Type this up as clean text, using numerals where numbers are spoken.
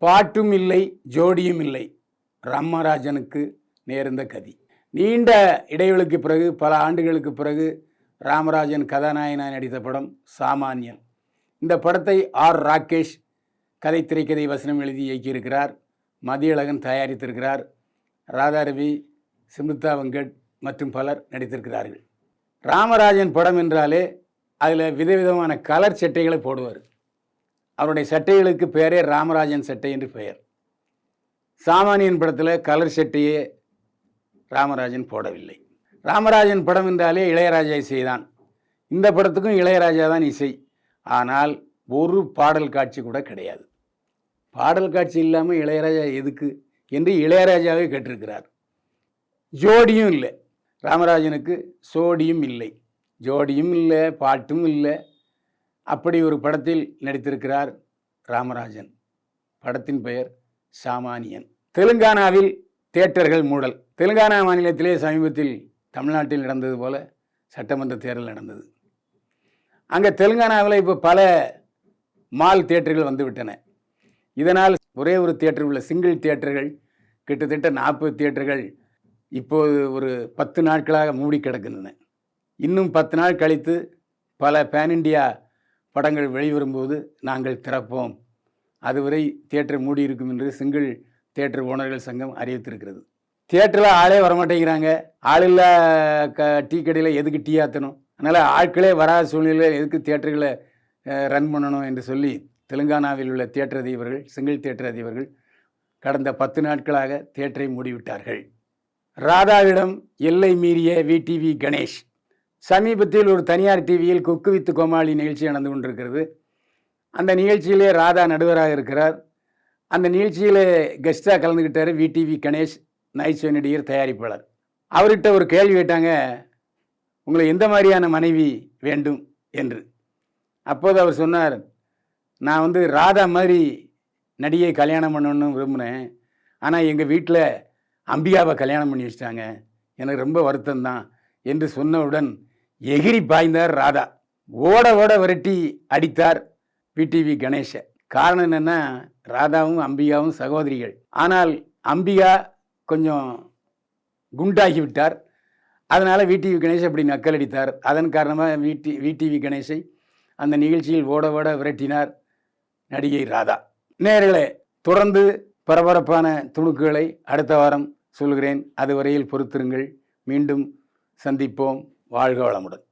பாட்டும் இல்லை ஜோடியும் இல்லை, ராமராஜனுக்கு நேர்ந்த கதி. நீண்ட இடைவெளிக்கு பிறகு, பல ஆண்டுகளுக்கு பிறகு ராமராஜன் கதாநாயகனாக நடித்த படம் சாமானியன். இந்த படத்தை ஆர் ராகேஷ் கதை, திரைக்கதை, வசனம் எழுதி இயக்கியிருக்கிறார். மதியழகன் தயாரித்திருக்கிறார். ராதாரவி, சிம்ருதா வெங்கட் மற்றும் பலர் நடித்திருக்கிறார்கள். ராமராஜன் படம் என்றாலே அதில் விதவிதமான கலர் சட்டைகளை போடுவார். அவருடைய சட்டைகளுக்கு பெயரே ராமராஜன் சட்டை என்று பெயர். சாமானியன் படத்தில் கலர் சட்டையே ராமராஜன் போடவில்லை. ராமராஜன் படம் என்றாலே இளையராஜா இசை தான். இந்த படத்துக்கும் இளையராஜா தான் இசை. ஆனால் ஒரு பாடல் காட்சி கூட கிடையாது. பாடல் காட்சி இல்லாமல் இளையராஜா எதுக்கு என்று இளையராஜாவே கேட்டிருக்கிறார். ஜோடியும் இல்லை, ராமராஜனுக்கு சோடியும் இல்லை, ஜோடியும் இல்லை, பாட்டும் இல்லை. அப்படி ஒரு படத்தில் நடித்திருக்கிறார் ராமராஜன். படத்தின் பெயர் சாமானியன். தெலுங்கானாவில் தியேட்டர்கள் மூடல். தெலுங்கானா மாநிலத்திலே சமீபத்தில் தமிழ்நாட்டில் நடந்தது போல சட்டமன்ற தேர்தல் நடந்தது. அங்கே தெலுங்கானாவில் இப்போ பல மால் தியேட்டர்கள் வந்துவிட்டன. இதனால் ஒரே ஒரு தியேட்டர் உள்ள சிங்கிள் தியேட்டர்கள் கிட்டத்தட்ட 40 தியேட்டர்கள் இப்போது ஒரு 10 நாட்களாக மூடி கிடக்கின்றன. இன்னும் 10 நாள் கழித்து பல பேன் இண்டியா படங்கள் வெளிவரும்போது நாங்கள் திறப்போம், அதுவரை தியேட்டர் மூடி இருக்கும் என்று சிங்கிள் தியேட்டர் ஓனர்கள் சங்கம் அறிவித்திருக்கிறது. தியேட்டரில் ஆளே வரமாட்டேங்கிறாங்க. ஆளில்லா டீ கடையில் எதுக்கு டீ ஆற்றணும், அதனால் ஆட்களே வராத சூழ்நிலையில் எதுக்கு தியேட்டர்களை ரன் பண்ணணும் என்று சொல்லி தெலுங்கானாவில் உள்ள தியேட்டர் அதிபர்கள், சிங்கிள் தியேட்டர் அதிபர்கள் கடந்த 10 நாட்களாக தியேட்டரை மூடிவிட்டார்கள். ராதாவிடம் எல்லை மீறிய விடிவி கணேஷ். சமீபத்தில் ஒரு தனியார் டிவியில் குக்கு வித்து கோமாளி நிகழ்ச்சி நடந்து கொண்டிருக்கிறது. அந்த நிகழ்ச்சியிலே ராதா நடுவராக இருக்கிறார். அந்த நிகழ்ச்சியில் கெஸ்டாக கலந்துக்கிட்டார் விடிவி கணேஷ், நைட்ஷோ நடிகர், தயாரிப்பாளர். அவர்கிட்ட ஒரு கேள்வி கேட்டாங்க, உங்களை எந்த மாதிரியான மனைவி வேண்டும் என்று. அப்போது அவர் சொன்னார், நான் ராதா மாதிரி நடிகை கல்யாணம் பண்ணணும்னு விரும்பினேன், ஆனால் எங்கள் வீட்டில் அம்பிகாவை கல்யாணம் பண்ணி வச்சிட்டாங்க, எனக்கு ரொம்ப வருத்தம்தான் என்று சொன்னவுடன் எகிரி பாய்ந்தார் ராதா. ஓட ஓட விரட்டி அடித்தார் விடிவி கணேஷை. காரணம் என்னென்னா, ராதாவும் அம்பிகாவும் சகோதரிகள். ஆனால் அம்பிகா கொஞ்சம் குண்டாகி விட்டார். அதனால் விடிவி கணேஷ் அப்படி நக்கல் அடித்தார். அதன் காரணமாக விடிவி கணேஷை அந்த நிகழ்ச்சியில் ஓட ஓட விரட்டினார் நடிகை ராதா. நேயர்களே, தொடர்ந்து பரபரப்பான துணுக்குகளை அடுத்த வாரம் சொல்கிறேன். அதுவரையில் பொறுத்திருங்கள். மீண்டும் சந்திப்போம். வாழ்க வளமுடன்.